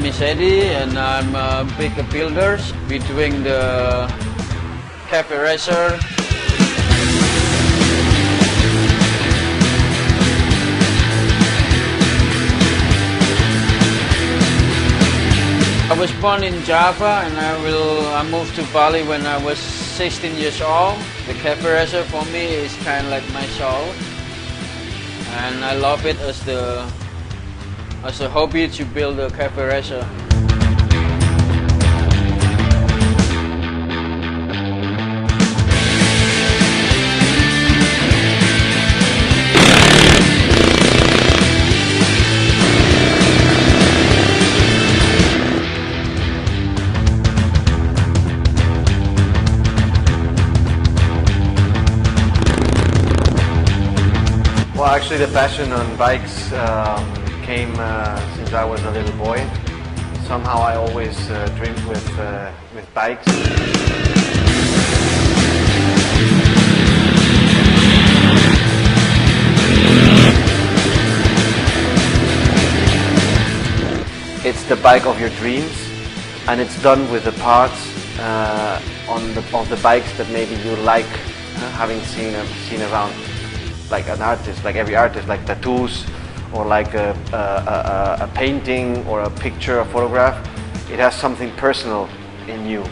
is Eddie and I'm a big builder. We're doing the caferacer. I was born in Java and I moved to Bali when I was 16 years old. The caferacer for me is kind of like my soul, and I love it as a hobby to build a caferacer. Well, actually the passion on bikes came since I was a little boy. Somehow I always dreamed with bikes. It's the bike of your dreams, and it's done with the parts of the bikes that maybe you like having seen around. Like an artist, like every artist, like tattoos or like a painting or a picture, a photograph, it has something personal in you.